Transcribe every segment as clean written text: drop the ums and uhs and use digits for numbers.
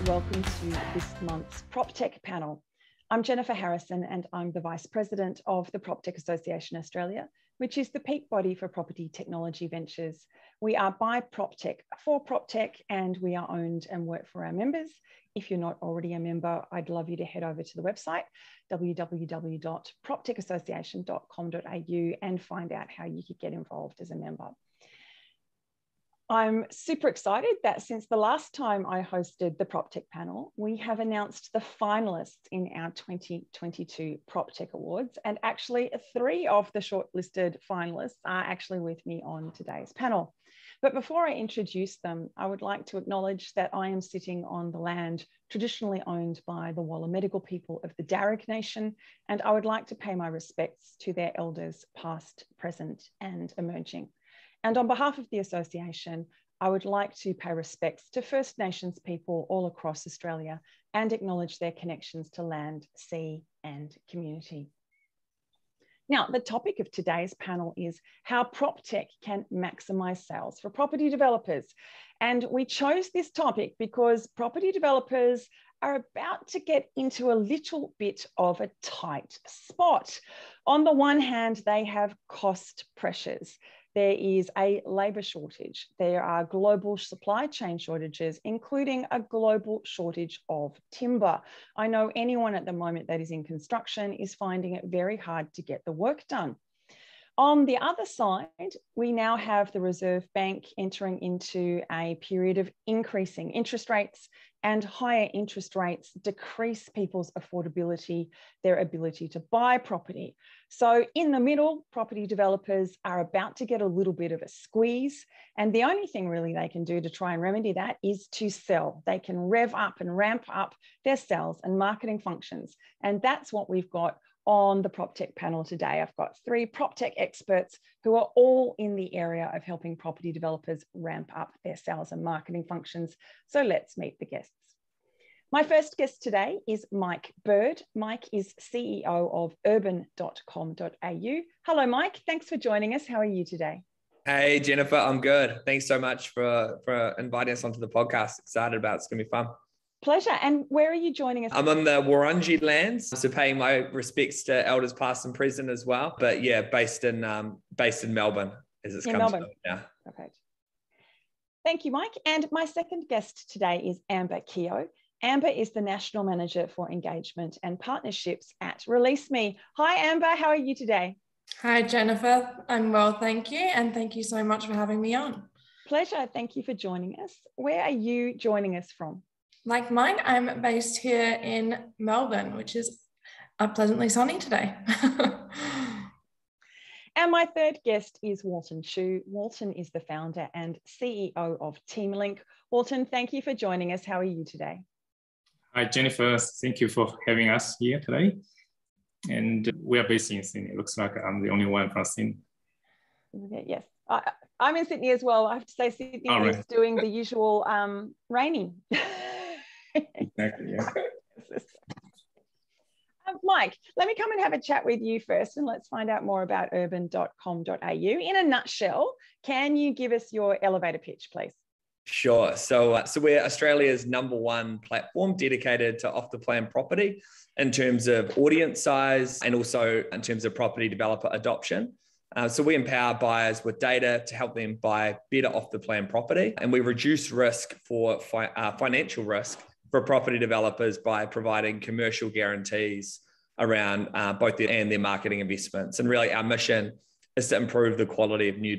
welcome to this month's Proptech Panel. I'm Jennifer Harrison and I'm the Vice President of the Proptech Association Australia, which is the peak body for property technology ventures. We are by Proptech for Proptech and we are owned and work for our members. If you're not already a member, I'd love you to head over to the website, www.proptechassociation.com.au, and find out how you could get involved as a member. I'm super excited that since the last time I hosted the Proptech panel, we have announced the finalists in our 2022 Proptech Awards. And actually 3 of the shortlisted finalists are actually with me on today's panel. But before I introduce them, I would like to acknowledge that I am sitting on the land traditionally owned by the Wallumedegal people of the Darug Nation, and I would like to pay my respects to their elders past, present, and emerging. And on behalf of the association, I would like to pay respects to First Nations people all across Australia and acknowledge their connections to land, sea, and community. Now, the topic of today's panel is how PropTech can maximise sales for property developers. And we chose this topic because property developers are about to get into a little bit of a tight spot. On the one hand, they have cost pressures. There is a labour shortage. There are global supply chain shortages, including a global shortage of timber. I know anyone at the moment that is in construction is finding it very hard to get the work done. On the other side, we now have the Reserve Bank entering into a period of increasing interest rates, and higher interest rates decrease people's affordability, their ability to buy property. So in the middle, property developers are about to get a little bit of a squeeze, and the only thing really they can do to try and remedy that is to sell. They can rev up and ramp up their sales and marketing functions, and that's what we've got on the Proptech panel today. I've got 3 Proptech experts who are all in the area of helping property developers ramp up their sales and marketing functions. So let's meet the guests. My first guest today is Mike Bird. Mike is CEO of urban.com.au. Hello, Mike. Thanks for joining us. How are you today? Hey, Jennifer. I'm good. Thanks so much for inviting us onto the podcast. Excited about it. It's going to be fun. Pleasure. And where are you joining us? I'm on the Wurundjeri lands, so paying my respects to elders past and present as well. But yeah, based in Melbourne as it's come to now. Perfect. Thank you, Mike. And my second guest today is Amber Keogh. Amber is the National Manager for Engagement and Partnerships at Release Me. Hi, Amber. How are you today? Hi, Jennifer. I'm well, thank you. And thank you so much for having me on. Pleasure. Thank you for joining us. Where are you joining us from? Like mine, I'm based here in Melbourne, which is pleasantly sunny today. And my third guest is Walton Chu. Walton is the founder and CEO of Teamlink. Walton, thank you for joining us. How are you today? Hi, Jennifer. Thank you for having us here today. And we are based in Sydney. It looks like I'm the only one from Sydney. Yes, I'm in Sydney as well. I have to say Sydney is doing the usual raining. Exactly, yeah. Mike, let me come and have a chat with you first and let's find out more about urban.com.au. In a nutshell, can you give us your elevator pitch, please? Sure. So we're Australia's #1 platform dedicated to off-the-plan property in terms of audience size and also in terms of property developer adoption. So we empower buyers with data to help them buy better off-the-plan property, and we reduce risk for financial risk for property developers by providing commercial guarantees around both their marketing investments. And really, our mission is to improve the quality of new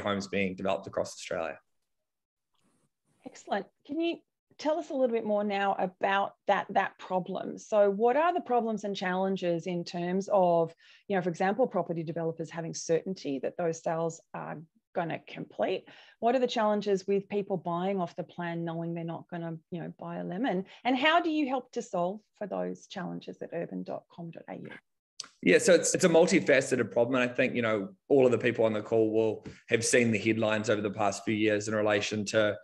homes being developed across Australia. Excellent. Can you tell us a little bit more now about that problem? So what are the problems and challenges in terms of, for example, property developers having certainty that those sales are going to complete? What are the challenges with people buying off the plan knowing they're not going to, buy a lemon? And how do you help to solve for those challenges at urban.com.au? Yeah, so it's a multifaceted problem. And I think, all of the people on the call will have seen the headlines over the past few years in relation to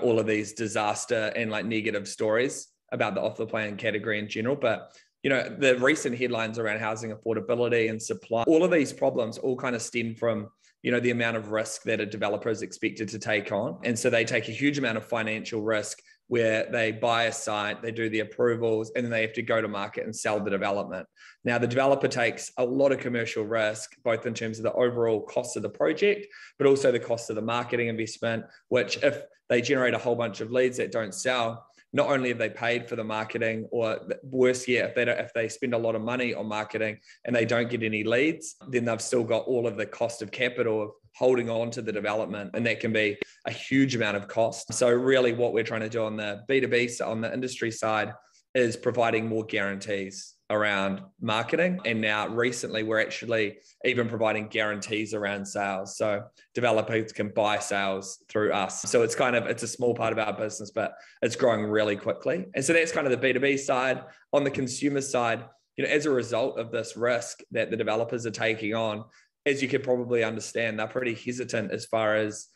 all of these disaster and negative stories about the off-the-plan category in general. But, the recent headlines around housing affordability and supply, all of these problems all kind of stem from, the amount of risk that a developer is expected to take on. And so they take a huge amount of financial risk where they buy a site, they do the approvals, and then they have to go to market and sell the development. Now, the developer takes a lot of commercial risk, both in terms of the overall cost of the project, but also the cost of the marketing investment, which if they generate a whole bunch of leads that don't sell, not only have they paid for the marketing, or worse yet, if they spend a lot of money on marketing and they don't get any leads, then they've still got all of the cost of capital of holding on to the development. And that can be a huge amount of cost. So really what we're trying to do on the B2B, on the industry side, is providing more guarantees around marketing. And now recently, we're actually even providing guarantees around sales. So developers can buy sales through us. So it's a small part of our business, but it's growing really quickly. And so that's kind of the B2B side. On the consumer side, as a result of this risk that the developers are taking on, as you could probably understand, they're pretty hesitant as far as,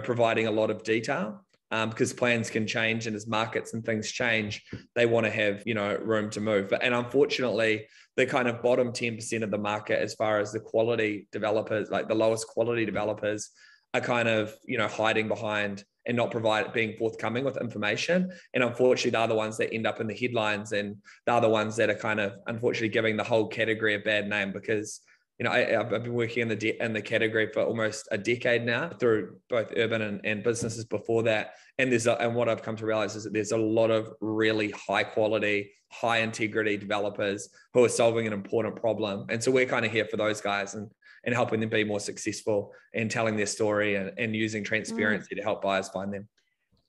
providing a lot of detail. Because plans can change, and as markets and things change, they want to have, room to move. And unfortunately, the kind of bottom 10% of the market, as far as the quality developers, like the lowest quality developers, are kind of, hiding behind and not being forthcoming with information. And unfortunately, they're the ones that end up in the headlines, and they're the ones that are kind of, unfortunately, giving the whole category a bad name, because I've been working in the category for almost a decade now, through both urban and businesses before that. And what I've come to realize is that there's a lot of really high quality, high integrity developers who are solving an important problem. And so we're kind of here for those guys and helping them be more successful and telling their story and using transparency to help buyers find them.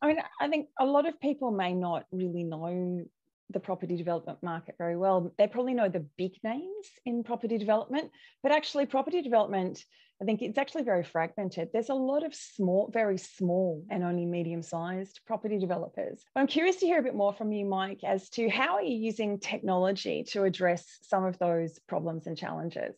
I think a lot of people may not really know the property development market very well. They probably know the big names in property development, but actually property development, I think it's actually very fragmented. There's a lot of very small and only medium-sized property developers. I'm curious to hear a bit more from you, Mike, as to how are you using technology to address some of those problems and challenges?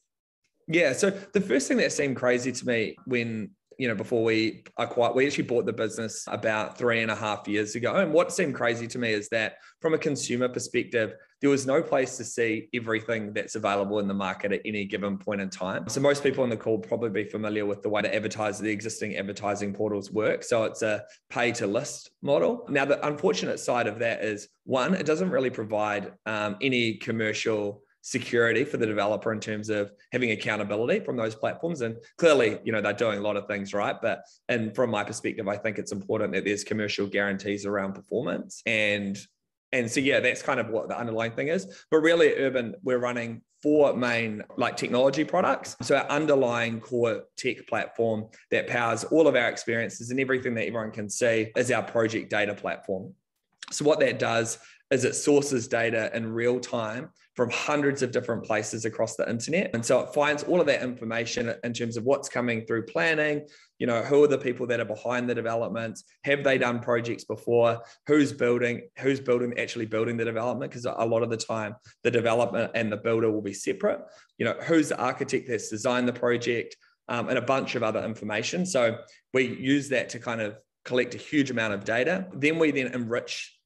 Yeah, so the first thing that seemed crazy to me when, before we actually bought the business about 3.5 years ago. And what seemed crazy to me is that from a consumer perspective, there was no place to see everything that's available in the market at any given point in time. So most people on the call probably be familiar with the way the existing advertising portals work. So it's a pay to list model. Now, the unfortunate side of that is, one, it doesn't really provide any commercial security for the developer in terms of having accountability from those platforms. And clearly, they're doing a lot of things right. And from my perspective, I think it's important that there's commercial guarantees around performance. And so, yeah, that's kind of what the underlying thing is. But really at Urban, we're running 4 main technology products. So our underlying core tech platform that powers all of our experiences and everything that everyone can see is our project data platform. So what that does is it sources data in real time from hundreds of different places across the internet. And so it finds all of that information in terms of what's coming through planning, who are the people that are behind the developments, have they done projects before, who's actually building the development, because a lot of the time the development and the builder will be separate, who's the architect that's designed the project, and a bunch of other information. So we use that to kind of collect a huge amount of data. Then we enrich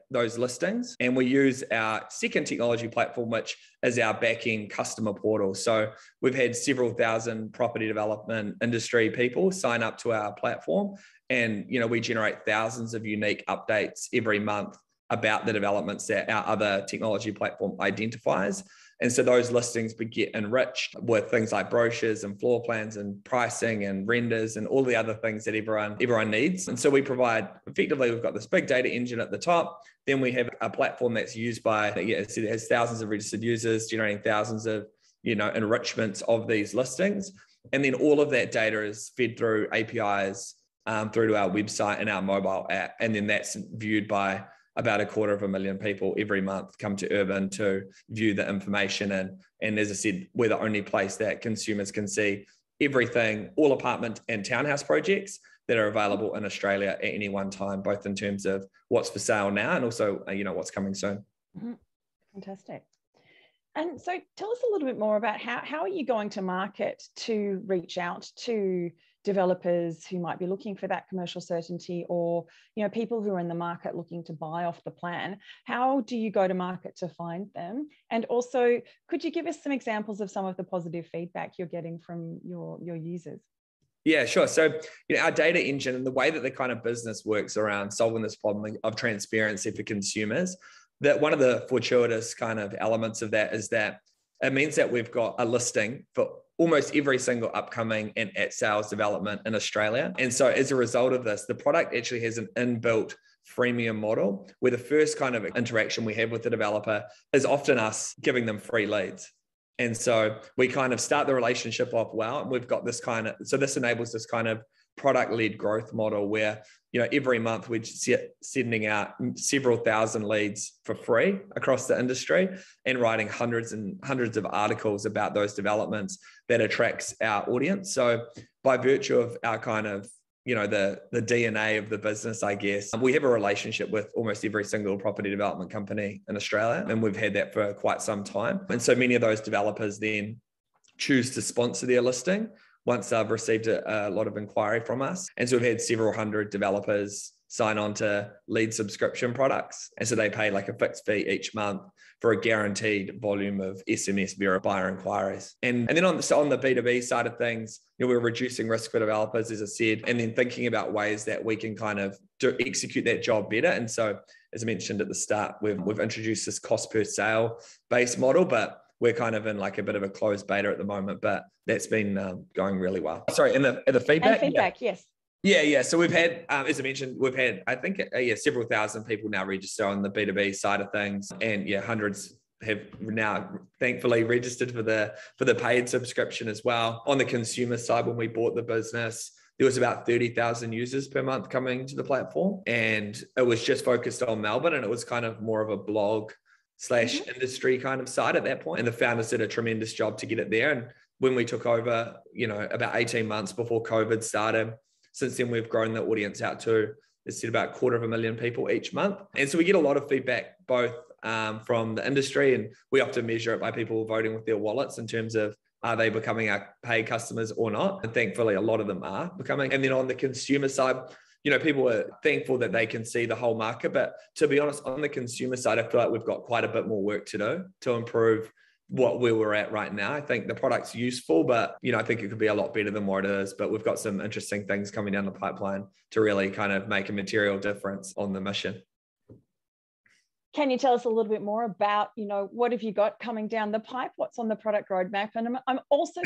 those listings, and we use our second technology platform, which is our back-end customer portal. So we've had several thousand property development industry people sign up to our platform, and we generate thousands of unique updates every month about the developments that our other technology platform identifies. And so those listings get enriched with things like brochures and floor plans and pricing and renders and all the other things that everyone needs. And so we've got this big data engine at the top. Then we have a platform that's used by, it has thousands of registered users, generating thousands of, enrichments of these listings. And then all of that data is fed through APIs through to our website and our mobile app. And then that's viewed by about 250,000 people every month come to Urban to view the information. And as I said, we're the only place that consumers can see everything, all apartment and townhouse projects that are available in Australia at any one time, both in terms of what's for sale now and also, what's coming soon. Mm-hmm. Fantastic. And so tell us a little bit more about how are you going to market to reach out to developers who might be looking for that commercial certainty, or people who are in the market looking to buy off the plan? How do you go to market to find them? And also, could you give us some examples of some of the positive feedback you're getting from your users? Yeah, sure. So, our data engine and the way that the kind of business works around solving this problem of transparency for consumers, that one of the fortuitous kind of elements of that is that it means that we've got a listing for almost every single upcoming and at sales development in Australia. And so as a result of this, the product actually has an inbuilt freemium model where the first kind of interaction we have with the developer is often us giving them free leads. And so we kind of start the relationship off well, and we've got this kind of, so this enables this kind of product-led growth model where, every month we're sending out several thousand leads for free across the industry and writing hundreds and hundreds of articles about those developments that attracts our audience. So by virtue of our kind of, the DNA of the business, I guess, we have a relationship with almost every single property development company in Australia, and we've had that for quite some time. And so many of those developers then choose to sponsor their listing once they've received a lot of inquiry from us. And so we've had several hundred developers sign on to lead subscription products. And so they pay like a fixed fee each month for a guaranteed volume of SMS buyer inquiries. And then on the B2B side of things, we're reducing risk for developers, as I said, and then thinking about ways that we can kind of execute that job better. And so, as I mentioned at the start, we've introduced this cost per sale based model, but we're kind of in like a bit of a closed beta at the moment, but that's been going really well. Sorry, and the feedback? And feedback, yes. Yeah. So we've had, as I mentioned, I think, several thousand people now register on the B2B side of things. And hundreds have now thankfully registered for the paid subscription as well. On the consumer side, when we bought the business, there was about 30,000 users per month coming to the platform. And it was just focused on Melbourne, and it was kind of more of a blog / industry kind of side at that point. And the founders did a tremendous job to get it there. And when we took over, about 18 months before COVID started, since then we've grown the audience out to, it's about 250,000 people each month. And so we get a lot of feedback, both from the industry, and we often measure it by people voting with their wallets in terms of, are they becoming our paid customers or not? And thankfully, a lot of them are becoming. And then on the consumer side, people are thankful that they can see the whole market. But to be honest, on the consumer side, I feel like we've got quite a bit more work to do to improve where we're at right now. I think the product's useful, but, I think it could be a lot better than what it is. But we've got some interesting things coming down the pipeline to really kind of make a material difference on the mission. Can you tell us a little bit more about, what have you got coming down the pipe? What's on the product roadmap? And I'm also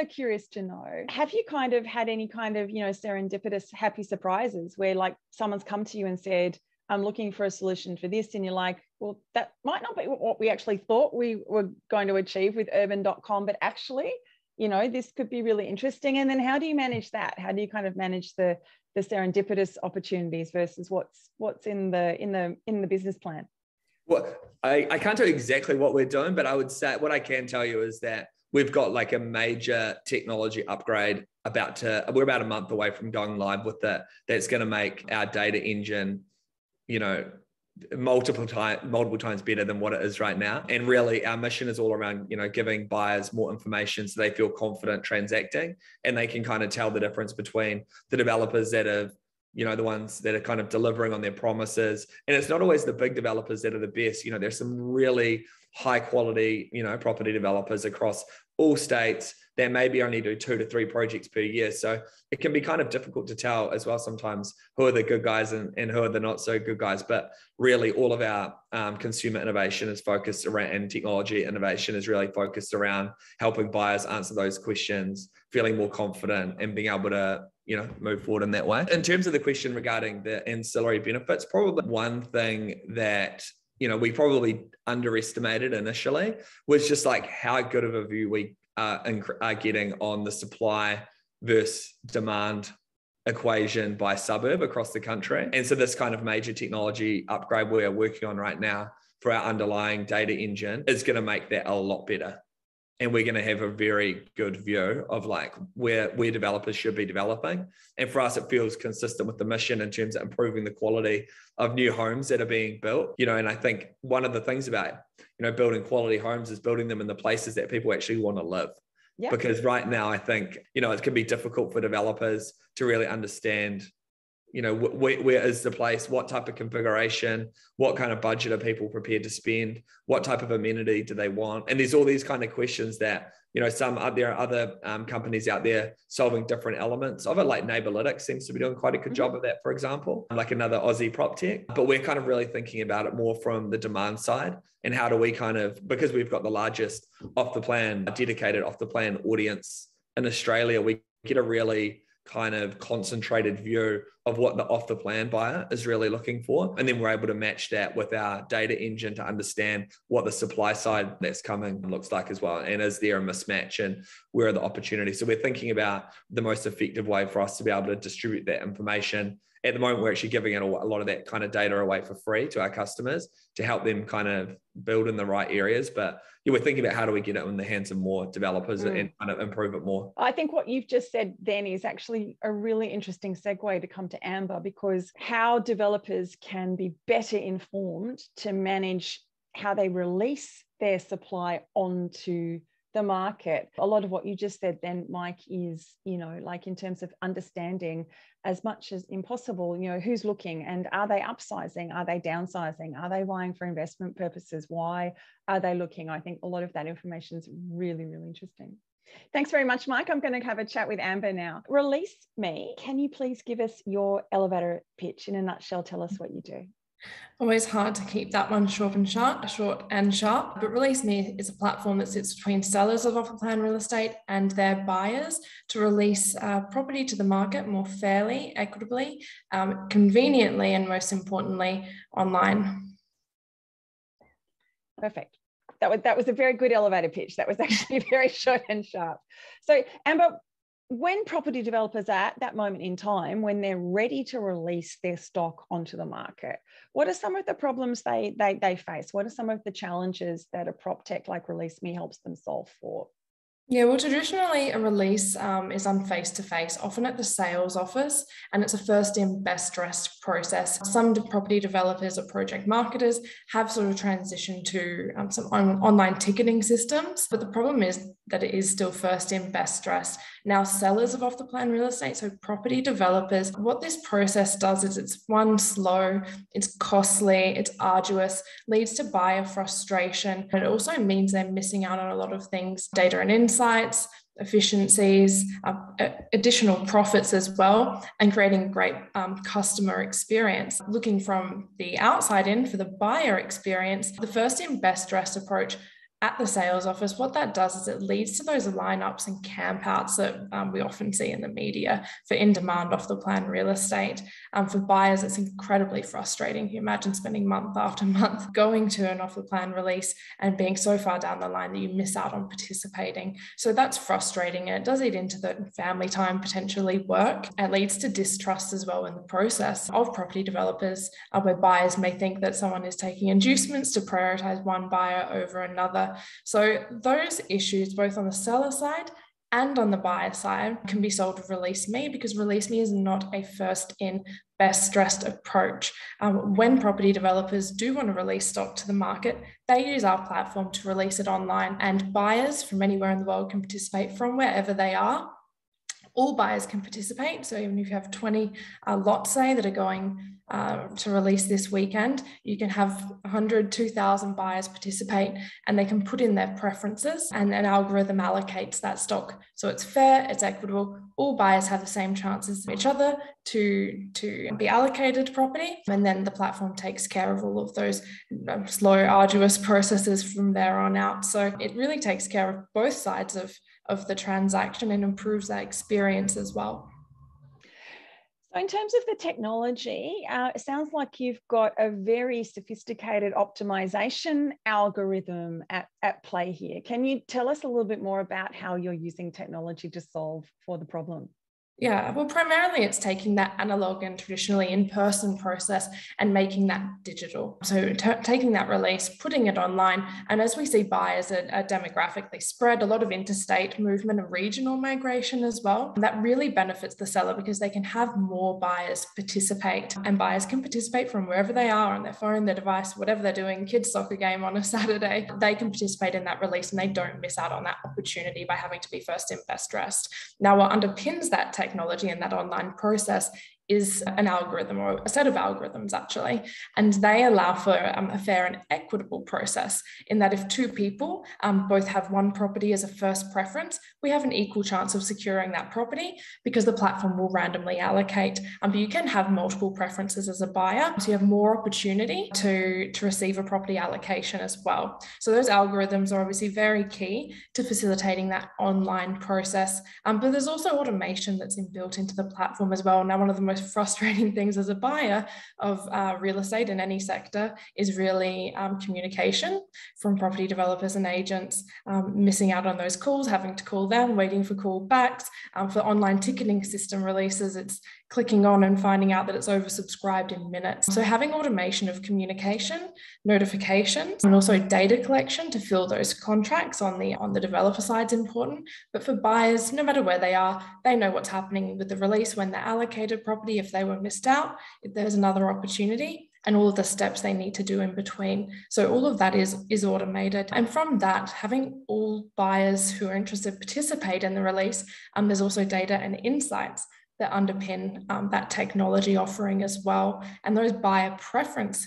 curious to know, have you kind of had any kind of, serendipitous happy surprises where like someone's come to you and said, I'm looking for a solution for this, and you're like, well, that might not be what we actually thought we were going to achieve with urban.com, but actually, this could be really interesting. And then how do you manage that? How do you kind of manage the serendipitous opportunities versus what's in the business plan? Well, I can't tell you exactly what we're doing, but I would say what I can tell you is that we've got like a major technology upgrade we're about a month away from going live with that. That's going to make our data engine, multiple times better than what it is right now. And really our mission is all around, giving buyers more information so they feel confident transacting, and they can kind of tell the difference between the developers that have, the ones that are kind of delivering on their promises. And it's not always the big developers that are the best. There's some really high quality, property developers across all states that maybe only do 2 to 3 projects per year. So it can be kind of difficult to tell as well sometimes who are the good guys and who are the not so good guys. But really all of our consumer innovation is focused around, and technology innovation is really focused around helping buyers answer those questions, feeling more confident and being able to, move forward in that way. In terms of the question regarding the ancillary benefits, probably one thing that we probably underestimated initially was just like how good of a view we are getting on the supply versus demand equation by suburb across the country. And so this kind of major technology upgrade we are working on right now for our underlying data engine is going to make that a lot better. And we're going to have a very good view of like where developers should be developing. And for us, it feels consistent with the mission in terms of improving the quality of new homes that are being built. And I think one of the things about, building quality homes is building them in the places that people actually want to live. Yep. Because right now, I think, it can be difficult for developers to really understand where is the place, what type of configuration, what kind of budget are people prepared to spend, what type of amenity do they want? And there's all these kind of questions that, there are other companies out there solving different elements of it, like Neighbourlytics seems to be doing quite a good job of that, for example, like another Aussie Proptech. But we're kind of really thinking about it more from the demand side, and how do we because we've got the largest dedicated off the plan audience in Australia, we get a really kind of concentrated view of what the off the plan buyer is really looking for. And then we're able to match that with our data engine to understand what the supply side that's coming looks like as well. And is there a mismatch, and where are the opportunities? So we're thinking about the most effective way for us to be able to distribute that information. At the moment, we're actually giving out a lot of that kind of data away for free to our customers to help them kind of build in the right areas. But we're thinking about how do we get it in the hands of more developers and kind of improve it more. I think what you've just said then is actually a really interesting segue to come to Amber, because how developers can be better informed to manage how they release their supply onto the market. A lot of what you just said then, Mike, is, like in terms of understanding as much as impossible, who's looking, and are they upsizing? Are they downsizing? Are they buying for investment purposes? Why are they looking? I think a lot of that information is really, really interesting. Thanks very much, Mike. I'm going to have a chat with Amber now. Release Me, can you please give us your elevator pitch in a nutshell? Tell us what you do. Always hard to keep that one short and sharp. But Release Me is a platform that sits between sellers of off-plan real estate and their buyers to release property to the market more fairly, equitably, conveniently, and most importantly, online. Perfect. That was a very good elevator pitch. That was actually very short and sharp. So, Amber, when property developers are at that moment in time, when they're ready to release their stock onto the market, what are some of the problems they face? What are some of the challenges that a prop tech like Release Me helps them solve for? Yeah, well, traditionally a release is done face-to-face, often at the sales office, and it's a first-in, best-dressed process. Some property developers or project marketers have sort of transitioned to some online ticketing systems, but the problem is that it is still first-in, best-dressed. Now, sellers of off-the-plan real estate, so property developers, what this process does is it's slow, it's costly, it's arduous, leads to buyer frustration, and it also means they're missing out on a lot of things, data and insights, efficiencies, additional profits as well, and creating great customer experience. Looking from the outside in for the buyer experience, the first in best dressed approach at the sales office, what that does is it leads to those lineups and campouts that we often see in the media for in-demand off-the-plan real estate. For buyers, it's incredibly frustrating. You imagine spending month after month going to an off-the-plan release and being so far down the line that you miss out on participating. So that's frustrating, and it does eat into the family time, potentially work. It leads to distrust as well in the process of property developers, where buyers may think that someone is taking inducements to prioritize one buyer over another. So those issues, both on the seller side and on the buyer side, can be solved with Release Me, because Release Me is not a first in, best dressed approach. When property developers do want to release stock to the market, they use our platform to release it online, and buyers from anywhere in the world can participate from wherever they are. All buyers can participate. So even if you have 20 lots, say, that are going to release this weekend, you can have 100, 2,000 buyers participate, and they can put in their preferences, and an algorithm allocates that stock. So it's fair, it's equitable. All buyers have the same chances as each other to be allocated property. And then the platform takes care of all of those slow, arduous processes from there on out. So it really takes care of both sides of the transaction and improves that experience as well. So in terms of the technology, it sounds like you've got a very sophisticated optimization algorithm at play here. Can you tell us a little bit more about how you're using technology to solve for the problem? Yeah, well, primarily it's taking that analog and traditionally in-person process and making that digital. So taking that release, putting it online, and as we see buyers are demographically spread, a lot of interstate movement and regional migration as well. And that really benefits the seller because they can have more buyers participate, and buyers can participate from wherever they are, on their phone, their device, whatever they're doing, kids' soccer game on a Saturday. They can participate in that release, and they don't miss out on that opportunity by having to be first in, best dressed. Now, what underpins that technology and that online process is an algorithm, or a set of algorithms actually, and they allow for a fair and equitable process in that if two people both have one property as a first preference, we have an equal chance of securing that property because the platform will randomly allocate. But you can have multiple preferences as a buyer, so you have more opportunity to receive a property allocation as well. So those algorithms are obviously very key to facilitating that online process, but there's also automation that's inbuilt into the platform as well. Now, one of the most frustrating things as a buyer of real estate in any sector is really communication from property developers and agents, missing out on those calls, having to call them, waiting for callbacks. For online ticketing system releases, it's clicking on and finding out that it's oversubscribed in minutes. So having automation of communication, notifications, and also data collection to fill those contracts on the developer side is important. But for buyers, no matter where they are, they know what's happening with the release when they're allocated property, if they were missed out, if there's another opportunity, and all of the steps they need to do in between. So all of that is automated. And from that, having all buyers who are interested participate in the release, there's also data and insights that underpin that technology offering as well. And those buyer preference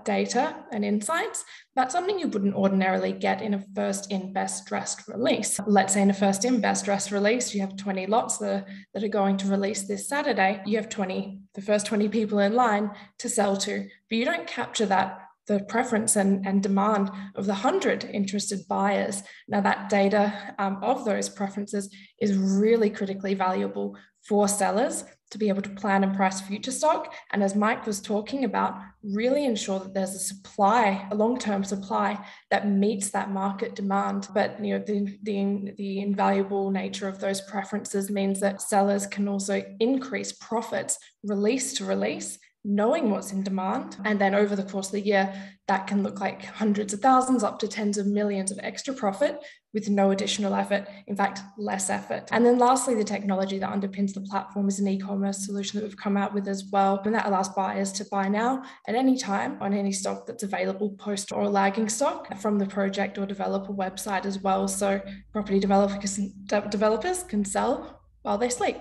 data and insights, that's something you wouldn't ordinarily get in a first in best dressed release. Let's say in a first in best dressed release, you have 20 lots that are going to release this Saturday. You have the first 20 people in line to sell to, but you don't capture the preference and demand of the 100 interested buyers. Now that data of those preferences is really critically valuable for sellers to be able to plan and price future stock. And as Mike was talking about, really ensure that there's a long-term supply that meets that market demand. But the invaluable nature of those preferences means that sellers can also increase profits release to release, knowing what's in demand. And then over the course of the year, that can look like hundreds of thousands up to tens of millions of extra profit with no additional effort, in fact, less effort. And then lastly, the technology that underpins the platform is an e-commerce solution that we've come out with as well. And that allows buyers to buy now at any time on any stock that's available, post or lagging stock, from the project or developer website as well. So property developers can sell while they sleep.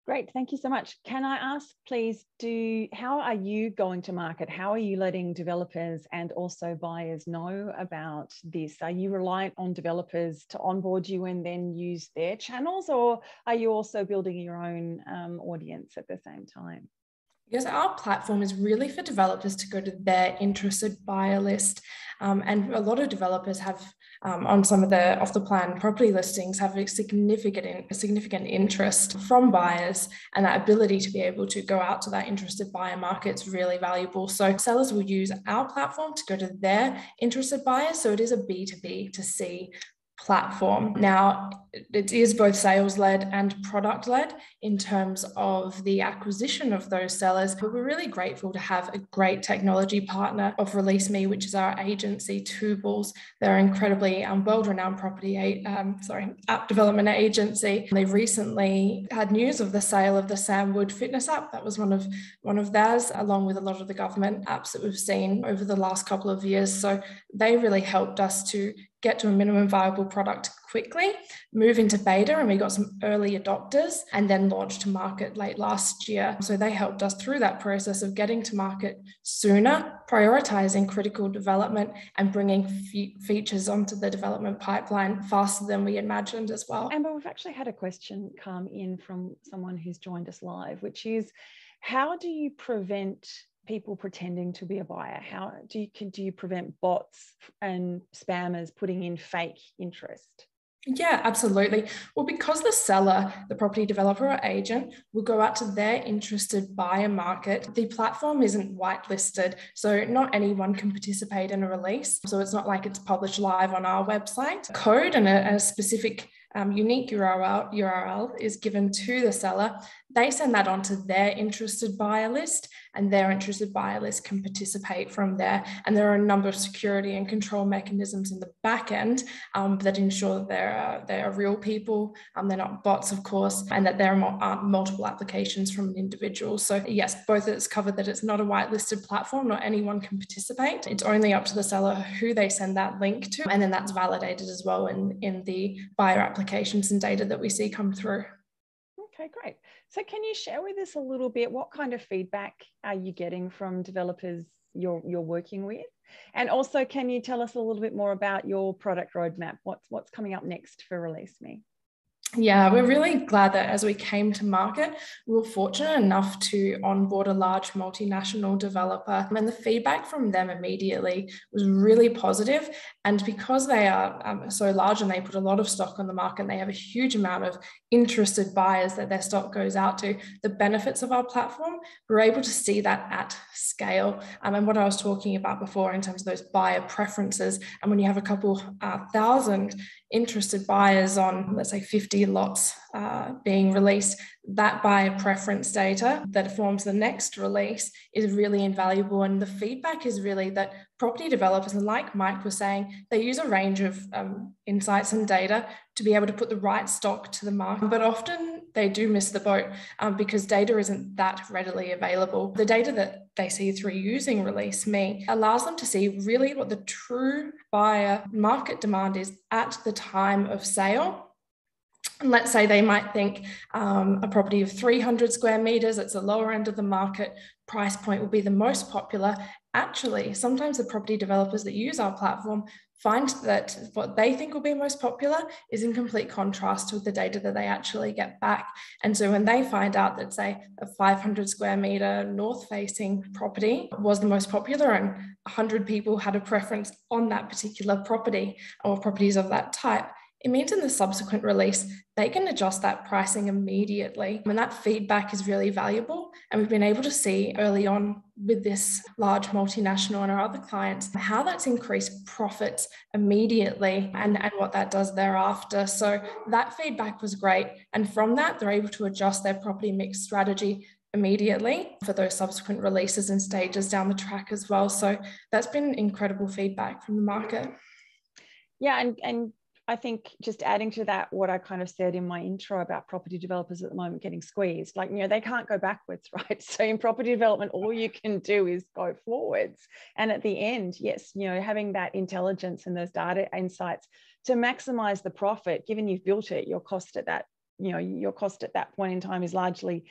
Great, thank you so much. Can I ask, please, how are you going to market? How are you letting developers and also buyers know about this? Are you reliant on developers to onboard you and then use their channels, or are you also building your own audience at the same time? Because our platform is really for developers to go to their interested buyer list. And a lot of developers have, on some of the off-the-plan property listings, have a significant interest from buyers, and that ability to be able to go out to that interested buyer market is really valuable. So sellers will use our platform to go to their interested buyers. So it is a B2B2C platform. Now, it is both sales-led and product-led in terms of the acquisition of those sellers, but we're really grateful to have a great technology partner of ReleaseMe, which is our agency, Toobles. They're incredibly world-renowned app development agency. They recently had news of the sale of the Sam Wood fitness app. That was one of theirs, along with a lot of the government apps that we've seen over the last couple of years. So they really helped us to get to a minimum viable product quickly, move into beta, and we got some early adopters, and then launched to market late last year. So they helped us through that process of getting to market sooner, prioritizing critical development, and bringing features onto the development pipeline faster than we imagined as well. Amber, we've actually had a question come in from someone who's joined us live, which is, how do you prevent people pretending to be a buyer? How do you prevent bots and spammers putting in fake interest? Yeah, absolutely. Well, because the seller, the property developer or agent, will go out to their interested buyer market, the platform isn't whitelisted. So not anyone can participate in a release. So it's not like it's published live on our website. Code and a specific unique URL is given to the seller. They send that on to their interested buyer list, and their interested buyer list can participate from there. And there are a number of security and control mechanisms in the back end that ensure that they are real people, they're not bots, of course, and that there aren't multiple applications from an individual. So yes, both it's covered that it's not a whitelisted platform, not anyone can participate. It's only up to the seller who they send that link to, and then that's validated as well in the buyer applications and data that we see come through. Okay, great. So can you share with us a little bit, what kind of feedback are you getting from developers you're working with? And also, can you tell us a little bit more about your product roadmap? What's coming up next for Release Me? Yeah, we're really glad that as we came to market, we were fortunate enough to onboard a large multinational developer, and the feedback from them immediately was really positive. And because they are so large and they put a lot of stock on the market and they have a huge amount of interested buyers that their stock goes out to, the benefits of our platform, we're able to see that at scale. And what I was talking about before in terms of those buyer preferences, and when you have a couple thousand interested buyers on, let's say, 50 lots being released, that buyer preference data that forms the next release is really invaluable. And the feedback is really that property developers, and like Mike was saying, they use a range of insights and data to be able to put the right stock to the market, but often they do miss the boat because data isn't that readily available. The data that they see through using Release Me allows them to see really what the true buyer market demand is at the time of sale. And let's say they might think a property of 300 square meters, it's the lower end of the market, price point will be the most popular. Actually, sometimes the property developers that use our platform find that what they think will be most popular is in complete contrast with the data that they actually get back. And so when they find out that, say, a 500 square meter north-facing property was the most popular and 100 people had a preference on that particular property or properties of that type, it means in the subsequent release, they can adjust that pricing immediately. And that feedback is really valuable. And we've been able to see early on with this large multinational and our other clients, how that's increased profits immediately and what that does thereafter. So that feedback was great. And from that, they're able to adjust their property mix strategy immediately for those subsequent releases and stages down the track as well. So that's been incredible feedback from the market. Yeah, and I think just adding to that, what I kind of said in my intro about property developers at the moment getting squeezed, like, they can't go backwards, right? So in property development, all you can do is go forwards. And at the end, yes, having that intelligence and those data insights to maximize the profit, given you've built it, your cost at that point in time is largely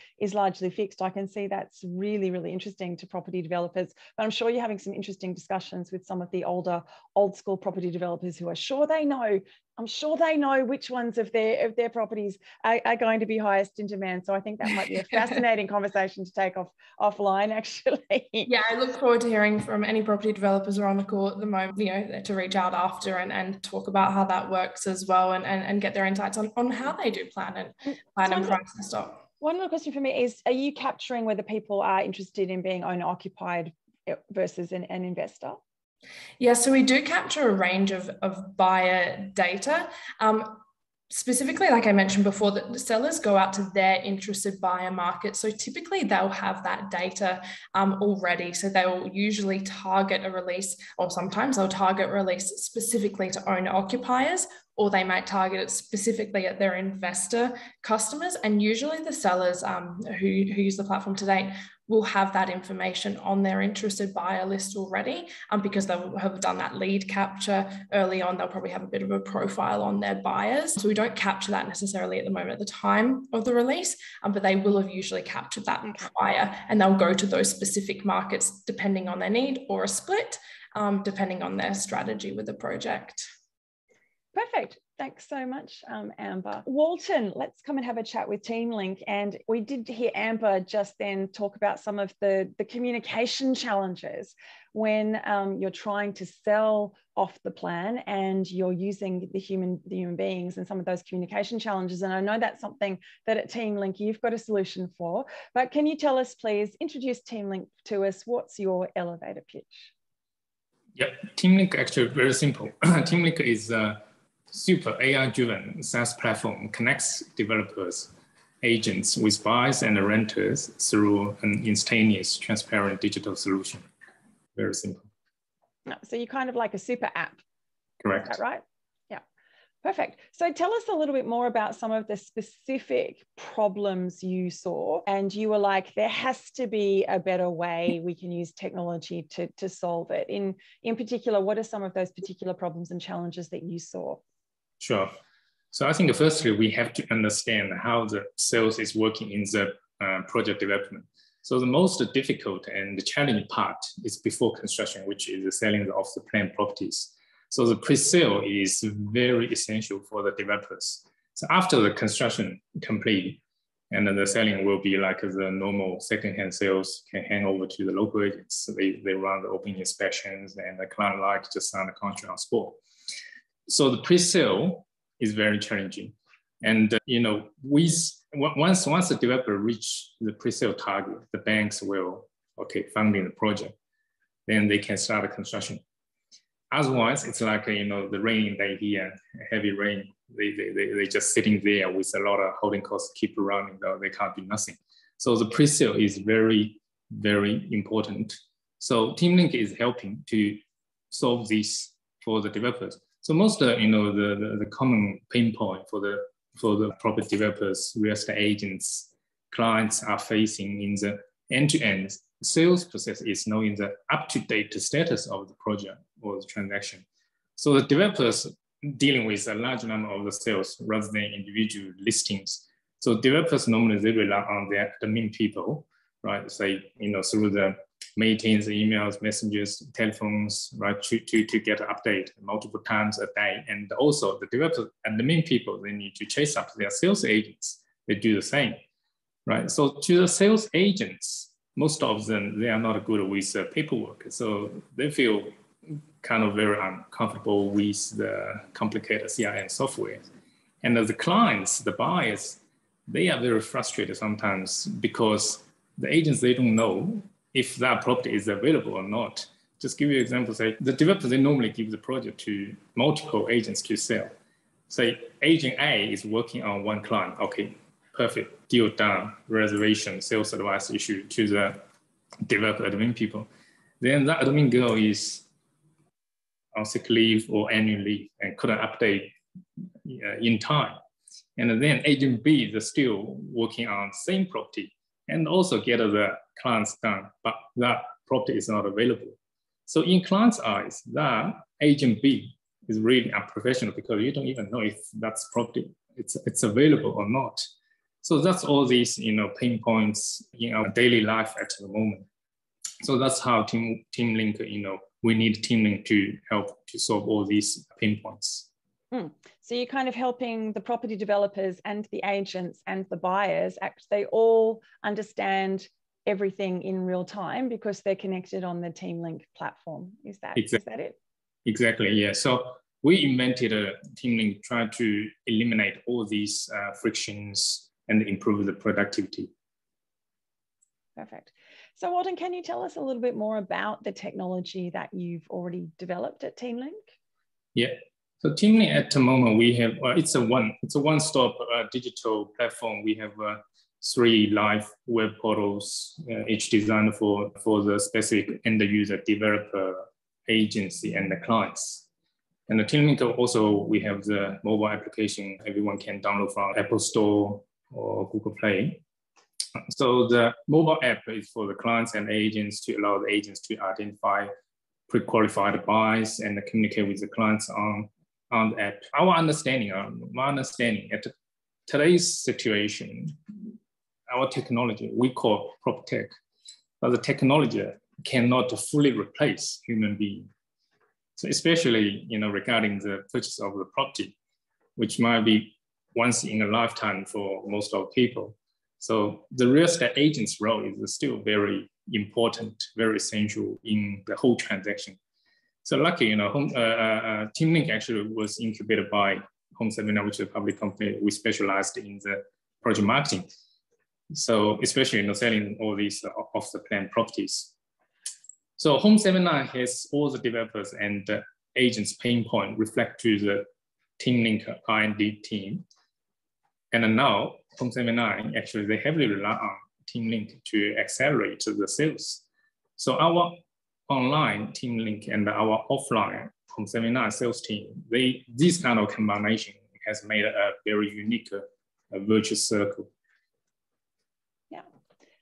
fixed. I can see that's really, really interesting to property developers. But I'm sure you're having some interesting discussions with some of the old school property developers who are sure they know which ones of their properties are going to be highest in demand. So I think that might be a fascinating conversation to take offline, actually. Yeah, I look forward to hearing from any property developers who are on the call at the moment, to reach out after and talk about how that works as well and get their insights on how they do plan and price and stock. One other question for me is, are you capturing whether people are interested in being owner-occupied versus an investor? Yeah, so we do capture a range of buyer data. Specifically, like I mentioned before, that the sellers go out to their interested buyer market. So typically they'll have that data already. So they'll usually target a release, or sometimes they'll target release specifically to owner occupiers, or they might target it specifically at their investor customers. And usually the sellers who use the platform to date will have that information on their interested buyer list already because they'll have done that lead capture early on. They'll probably have a bit of a profile on their buyers. So we don't capture that necessarily at the moment at the time of the release, but they will have usually captured that prior, and they'll go to those specific markets depending on their need, or a split depending on their strategy with the project. Perfect. Thanks so much, Amber. Walton, let's come and have a chat with Teamlink. And we did hear Amber just then talk about some of the communication challenges when you're trying to sell off the plan and you're using the human beings and some of those communication challenges. And I know that's something that at Teamlink you've got a solution for. But can you tell us, please, introduce Teamlink to us? What's your elevator pitch? Yeah, Teamlink actually very simple. Teamlink is super AI-driven SaaS platform, connects developers, agents with buyers and renters through an instantaneous, transparent digital solution. Very simple. So you're kind of like a super app. Correct. Is that right? Yeah. Perfect. So tell us a little bit more about some of the specific problems you saw, and you were like, there has to be a better way we can use technology to solve it. In particular, what are some of those particular problems and challenges that you saw? Sure. So I think firstly, we have to understand how the sales is working in the project development. So the most difficult and the challenging part is before construction, which is the selling of the planned properties. So the pre-sale is very essential for the developers. So after the construction complete, and then the selling will be like the normal second-hand sales can hand over to the local agents. So they run the open inspections and the client like just sign the contract on spot. So the pre-sale is very challenging. And once the developer reach the pre-sale target, the banks will, funding the project, then they can start the construction. Otherwise, it's like, the raining day here, heavy rain, they just sitting there with a lot of holding costs, keep running, though they can't do nothing. So the pre-sale is very, very important. So Teamlink is helping to solve this for the developers. So most, the common pain point for the property developers, real estate agents, clients are facing in the end-to-end sales process is knowing the up-to-date status of the project or the transaction. So the developers dealing with a large number of the sales rather than individual listings. So developers normally they rely on their admin people, right? Say, through the meetings, emails, messages, telephones, right? To get an update multiple times a day. And also the developers and the main people, they need to chase up their sales agents. They do the same, right? So to the sales agents, most of them, they are not good with paperwork. So they feel kind of very uncomfortable with the complicated CRM software. And the clients, the buyers, they are very frustrated sometimes because the agents, they don't know if that property is available or not. Just give you an example, say the developer, they normally give the project to multiple agents to sell. Say agent A is working on one client, perfect, deal done, reservation, sales advice issued to the developer admin people. Then that admin girl is on sick leave or annual leave and couldn't update in time. And then agent B is still working on same property and also get the clients done, but that property is not available. So in client's eyes, that agent B is really unprofessional because you don't even know if that's property, it's available or not. So that's all these, pain points in our daily life at the moment. So that's how Teamlink, we need Teamlink to help to solve all these pain points. So you're kind of helping the property developers and the agents and the buyers, they all understand everything in real time because they're connected on the Teamlink platform. Is that it? Exactly, yeah. So we invented a Teamlink trying to eliminate all these frictions and improve the productivity. Perfect. So Walton, can you tell us a little bit more about the technology that you've already developed at Teamlink? Yeah. So Teamlink at the moment, we have, it's a one-stop digital platform. We have 3 live web portals, each designed for the specific end user, developer, agency, and the clients. And the Teamlink also, we have the mobile application everyone can download from Apple Store or Google Play. So the mobile app is for the clients and agents to allow the agents to identify pre-qualified buyers and communicate with the clients on the app. My understanding at today's situation, our technology, we call Proptech, but the technology cannot fully replace human being. So especially, regarding the purchase of the property, which might be once in a lifetime for most of people. So the real estate agent's role is still very important, very essential in the whole transaction. So lucky, Teamlink actually was incubated by Home79, which is a public company. We specialized in the project marketing. So especially, selling all these off-the-plan properties. So Home79 has all the developers and agents' pain point reflect to the Teamlink R&D team. And now Home79, actually, they heavily rely on Teamlink to accelerate the sales. So our online Teamlink and our offline Home79 sales team, this kind of combination has made a very unique virtuous circle. Yeah,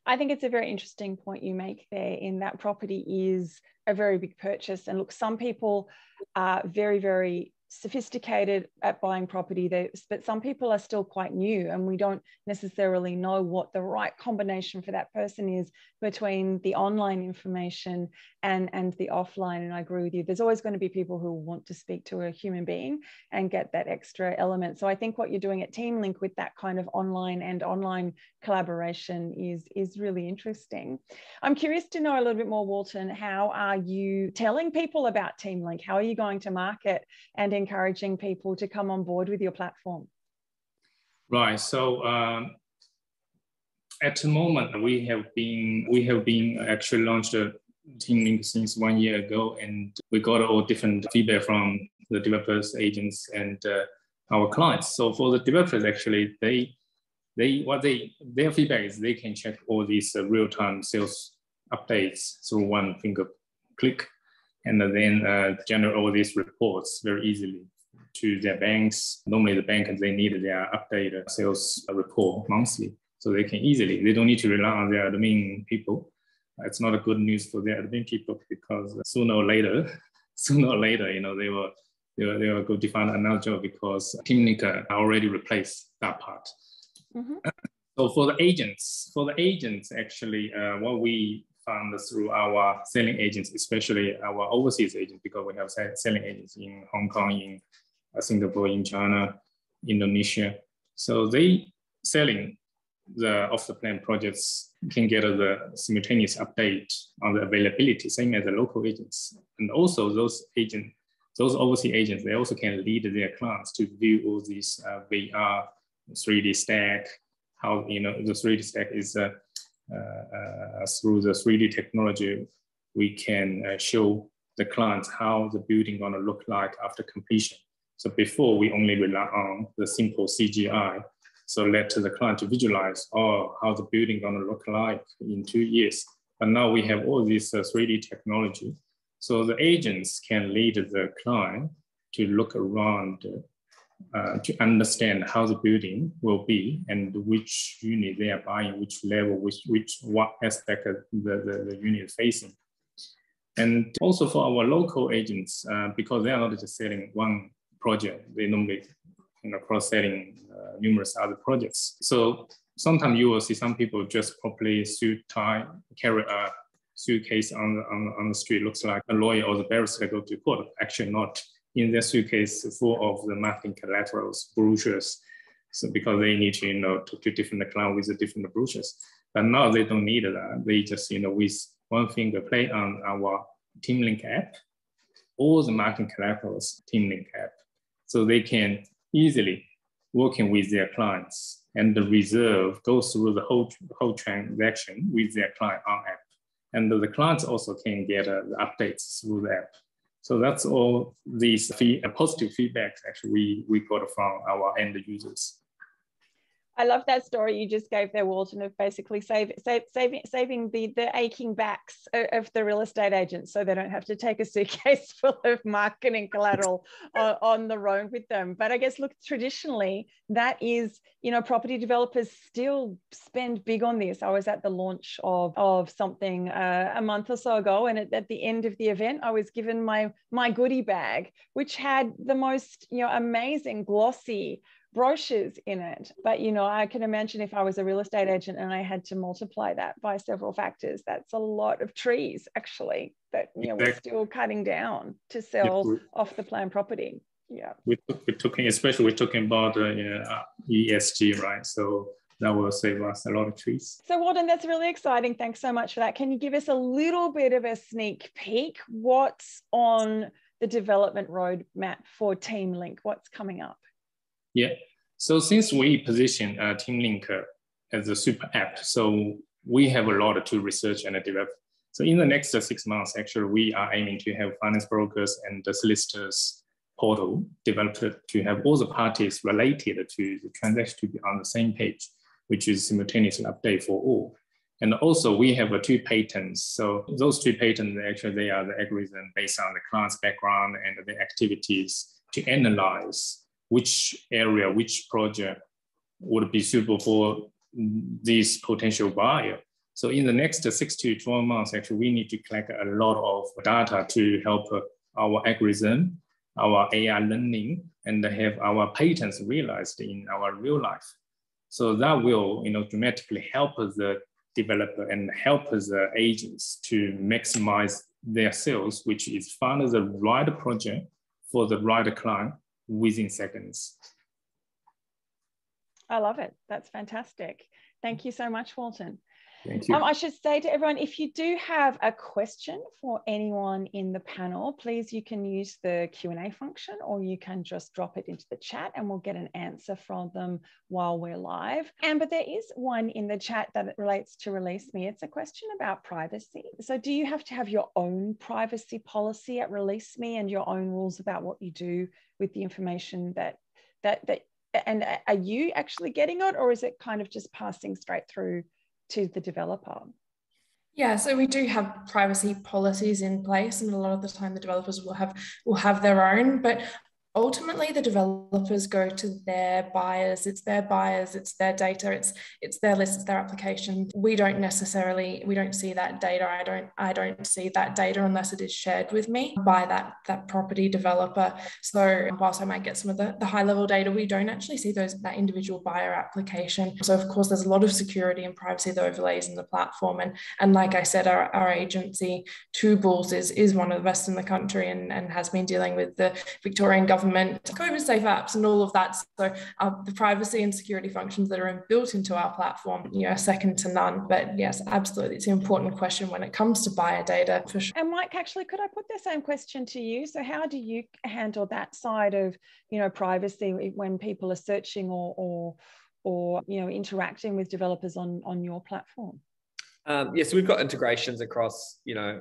I think it's a very interesting point you make there in that property is a very big purchase. And look, some people are very, very sophisticated at buying property, but some people are still quite new, and we don't necessarily know what the right combination for that person is between the online information and the offline. And I agree with you. There's always going to be people who want to speak to a human being and get that extra element. So I think what you're doing at Teamlink with that kind of online collaboration is really interesting. I'm curious to know a little bit more, Walton. How are you telling people about Teamlink? How are you going to market and encouraging people to come on board with your platform? Right. So at the moment, we have been actually launched a Teamlink since 1 year ago, and we got all different feedback from the developers, agents, and our clients. So for the developers, actually, their feedback is they can check all these real-time sales updates through one finger click, and then generate all these reports very easily to their banks. Normally, the bank, they need their updated sales report monthly, so they can easily. They don't need to rely on their admin people. It's not a good news for their admin people, because sooner or later, you know, they will go to find another job, because Teamlink already replaced that part. Mm-hmm. So for the agents, actually, what we found through our selling agents, especially our overseas agents, because we have selling agents in Hong Kong, in Singapore, in China, Indonesia. So they selling the off-the-plan projects can get the simultaneous update on the availability, same as the local agents. And also those overseas agents, they also can lead their clients to view all these VR, 3D stack, how, you know, the 3D stack is through the 3D technology, we can show the clients how the building gonna look like after completion. So before, we only rely on the simple CGI. So let the client to visualize, how the building gonna look like in 2 years. But now we have all this 3D technology. So the agents can lead the client to look around, to understand how the building will be and which unit they are buying, which level, what aspect of the unit is facing. And also for our local agents, because they are not just selling one project, they normally, you know, cross-selling numerous other projects. So sometimes you will see some people just properly suit tie, carry a suitcase on the street, looks like a lawyer or the barrister go to court. Actually not. In their suitcase full of the marketing collaterals, brochures. So because they need to, you know, talk to different clients with the different brochures. But now they don't need that. They just, you know, with one finger play on our Teamlink app, all the marketing collaterals Teamlink app. So they can easily working with their clients, and the reserve goes through the whole transaction with their client on app. And the clients also can get the updates through the app. So that's all these positive feedbacks actually we got from our end users. I love that story you just gave there, Walton, of basically saving the aching backs of the real estate agents, so they don't have to take a suitcase full of marketing collateral on the road with them. But I guess, look, traditionally, that is, you know, property developers still spend big on this. I was at the launch of something a month or so ago, and at the end of the event, I was given my goodie bag, which had the most, you know, amazing glossy brochures in it. But, you know, I can imagine if I was a real estate agent and I had to multiply that by several factors, that's a lot of trees actually that, you know, we're still cutting down to sell off the plan property. Yeah. We're talking about ESG, right? So that will save us a lot of trees. So Walton, that's really exciting. Thanks so much for that. Can you give us a little bit of a sneak peek? What's on the development roadmap for Teamlink? What's coming up? Yeah, so since we position Teamlink as a super app, so we have a lot to research and develop. So in the next 6 months, actually, we are aiming to have finance brokers and the solicitors portal developed to have all the parties related to the transaction to be on the same page, which is simultaneous update for all. And also we have 2 patents. So those 2 patents, actually, they are the algorithm based on the client's background and the activities to analyze which area, which project would be suitable for this potential buyer. So in the next 6 to 12 months, actually, we need to collect a lot of data to help our algorithm our AI learning and have our patents realized in our real life. So that will, dramatically help the developer and help the agents to maximize their sales, which is find the right project for the right client within seconds. I love it. That's fantastic. Thank you so much, Walton. Thank you. I should say to everyone, if you do have a question for anyone in the panel, please, you can use the Q&A function, or you can just drop it into the chat and we'll get an answer from them while we're live. But there is one in the chat that relates to Release Me. It's a question about privacy. So do you have to have your own privacy policy at Release Me and your own rules about what you do with the information and are you actually getting it, or is it kind of just passing straight through to the developer? Yeah, so we do have privacy policies in place, and a lot of the time the developers will have their own, but ultimately the developers go to their buyers. It's their buyers, it's their data, it's their list, it's their application. We don't see that data. I don't see that data unless it is shared with me by that property developer. So whilst I might get some of the high level data, we don't actually see that individual buyer application. So of course there's a lot of security and privacy that overlays in the platform. And like I said, our agency, Two Bulls, is one of the best in the country and has been dealing with the Victorian government COVID safe apps and all of that. So the privacy and security functions that are built into our platform, are second to none. But yes, absolutely, it's an important question when it comes to buyer data, for sure. And Mike, actually, could I put the same question to you? So how do you handle that side of, privacy when people are searching or interacting with developers on your platform? Yes, we've got integrations across,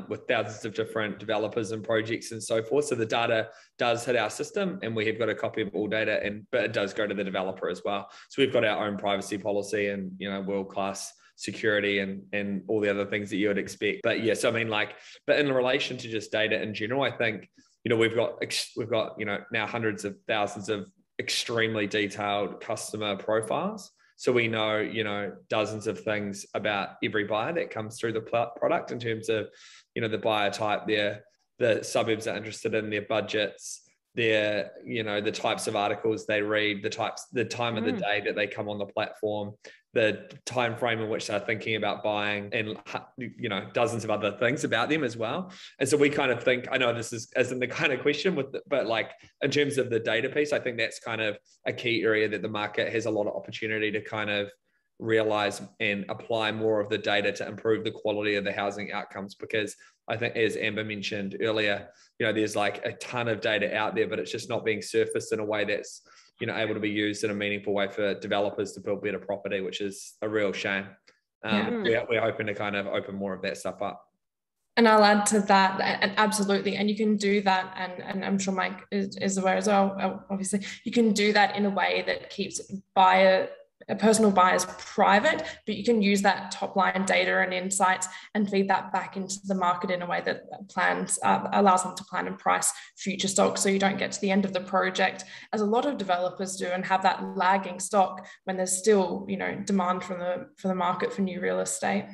with thousands of different developers and projects and so forth. So the data does hit our system and we have got a copy of all data, but it does go to the developer as well. So we've got our own privacy policy and, world-class security and all the other things that you would expect. But yes, but in relation to just data in general, I think, we've got, now hundreds of thousands of extremely detailed customer profiles. So we know, dozens of things about every buyer that comes through the product in terms of, the buyer type, the suburbs they're interested in, their budgets, their, the types of articles they read, the time of the day that they come on the platform, the time frame in which they're thinking about buying, and, dozens of other things about them as well. And so we kind of think, I know this isn't the kind of question but like in terms of the data piece, I think that's kind of a key area that the market has a lot of opportunity to kind of realize and apply more of the data to improve the quality of the housing outcomes. Because I think, as Amber mentioned earlier, there's like a ton of data out there, but it's just not being surfaced in a way that's, able to be used in a meaningful way for developers to build better property, which is a real shame. We're hoping to kind of open more of that stuff up. And I'll add to that, and absolutely, and you can do that, and I'm sure Mike is aware as well, obviously, you can do that in a way that keeps personal buyers private, but you can use that top line data and insights and feed that back into the market in a way that allows them to plan and price future stock, so you don't get to the end of the project, as a lot of developers do, and have that lagging stock when there's still demand from the market for new real estate.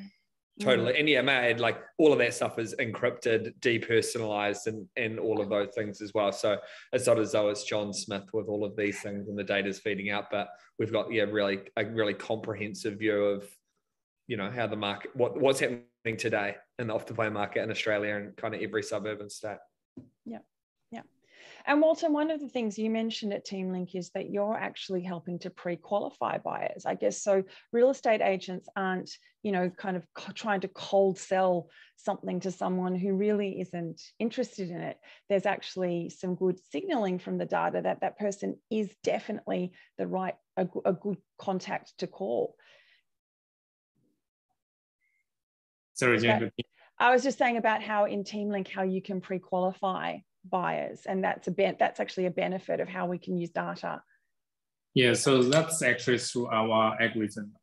Totally. And yeah, like all of that stuff is encrypted, depersonalized, and all of those things as well. So it's not as though it's John Smith with all of these things and the data's feeding out, but we've got a really comprehensive view of, how the market, what's happening today in the off-the-plan market in Australia and kind of every suburban state. Yeah. And Walton, one of the things you mentioned at Teamlink is that you're actually helping to pre-qualify buyers, I guess. So real estate agents aren't, kind of trying to cold sell something to someone who really isn't interested in it. There's actually some good signaling from the data that that person is definitely a good contact to call. Sorry, Jen. I was just saying about how in Teamlink, how you can pre-qualify buyers, and that's actually a benefit of how we can use data. Yeah, so that's actually through our algorithm.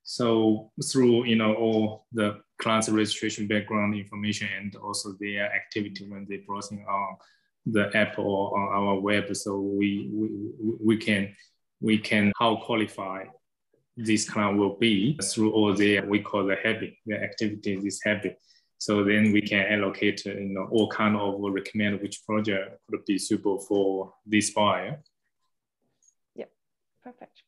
So through all the client's registration background information and also their activity when they're browsing on the app or on our web, so we can how qualify this client will be through all their, we call the habit, their activity, this habit. So then we can allocate, all kind of recommend which project could be suitable for this buyer. Yep, perfect.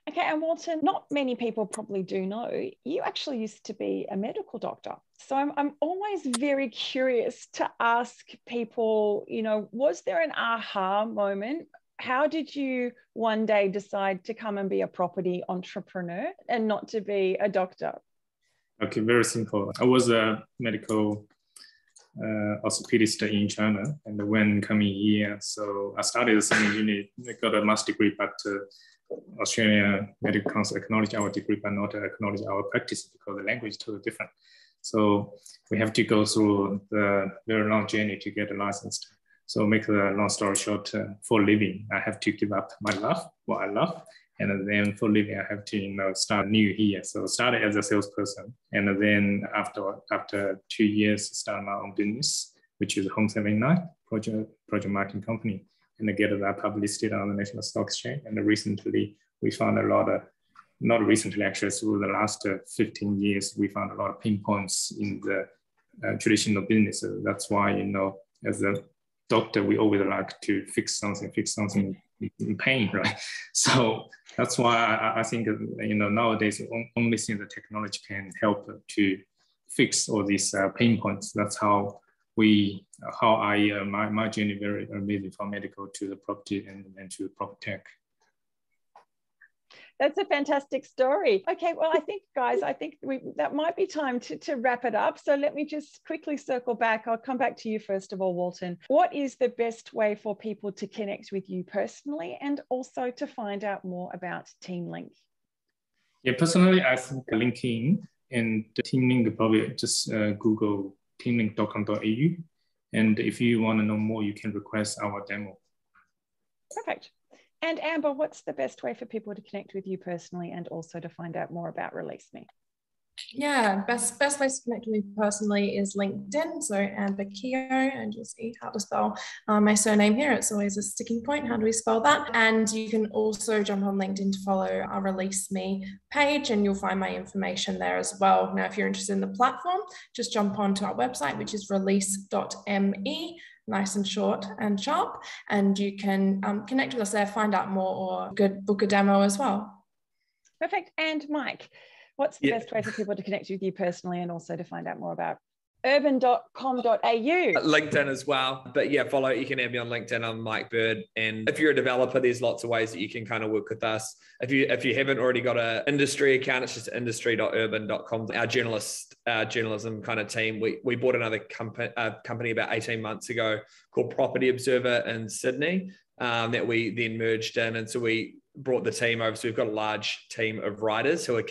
Okay, and Walton, not many people probably do know, you actually used to be a medical doctor. So I'm always very curious to ask people, was there an aha moment? How did you one day decide to come and be a property entrepreneur and not to be a doctor? Okay, very simple. I was a medical orthopedist in China, and when coming here, so I started as an engineer, I got a master's degree, but Australia Medical Council acknowledge our degree, but not acknowledge our practice because the language is totally different. So we have to go through the very long journey to get licensed. So make the long story short, for living, I have to give up my love, what I love. And then for living, I have to start new here. So started as a salesperson. And then after 2 years, start my own business, which is Home 79, project marketing company. And I get that publicly listed on the National Stock Exchange. And recently, we found a lot of, not recently, actually, through the last 15 years, we found a lot of pain points in the traditional business. That's why, as a doctor, we always like to fix something in pain, right? So that's why I think, nowadays, the only thing the technology can help to fix all these pain points. That's how my journey very amazing from medical to the property and to Proptech. That's a fantastic story. Okay, well, I think, guys, that might be time to wrap it up. So let me just quickly circle back. I'll come back to you first of all, Walton. What is the best way for people to connect with you personally and also to find out more about Teamlink? Yeah, personally, I think LinkedIn and Teamlink, probably just Google teamlink.com.au. And if you want to know more, you can request our demo. Perfect. And Amber, what's the best way for people to connect with you personally and also to find out more about Release Me? Yeah, best way to connect with me personally is LinkedIn. So Amber Keogh, and you'll see how to spell my surname here. It's always a sticking point. How do we spell that? And you can also jump on LinkedIn to follow our Release Me page, and you'll find my information there as well. Now, if you're interested in the platform, just jump onto our website, which is release.me. Nice and short and sharp, and you can connect with us there, find out more, or book a demo as well. Perfect. And Mike, what's the best way for people to connect with you personally and also to find out more about urban.com.au? LinkedIn as well. But yeah, you can add me on LinkedIn. I'm Mike Bird. And if you're a developer, there's lots of ways that you can kind of work with us. If you haven't already got an industry account, it's just industry.urban.com. Our journalism kind of team, we bought another company about 18 months ago called Property Observer in Sydney that we then merged in. And so we brought the team over. So we've got a large team of writers who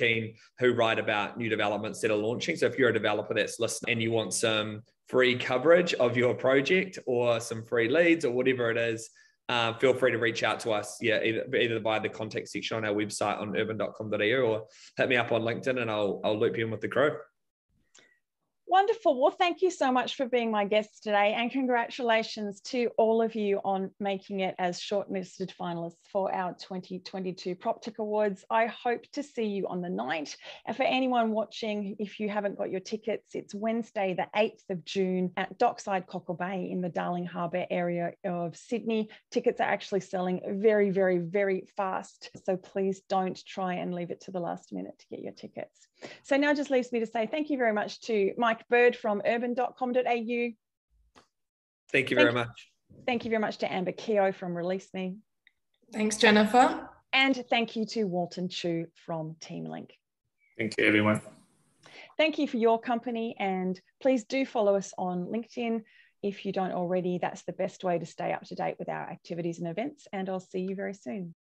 write about new developments that are launching. So if you're a developer that's listening and you want some free coverage of your project or some free leads or whatever it is, feel free to reach out to us. Yeah, either by the contact section on our website on urban.com.au or hit me up on LinkedIn and I'll loop you in with the crew. Wonderful. Well, thank you so much for being my guest today, and congratulations to all of you on making it as shortlisted finalists for our 2022 Proptech Awards. I hope to see you on the night. And for anyone watching, if you haven't got your tickets, it's Wednesday, the 8th of June at Dockside Cockle Bay in the Darling Harbour area of Sydney. Tickets are actually selling very, very, very fast. So please don't try and leave it to the last minute to get your tickets. So now just leaves me to say thank you very much to Mike Bird from urban.com.au. Thank you very much. Thank you very much to Amber Keogh from Release Me. Thanks, Jennifer. And thank you to Walton Chu from Teamlink. Thank you, everyone. Thank you for your company, and please do follow us on LinkedIn. If you don't already, that's the best way to stay up to date with our activities and events, and I'll see you very soon.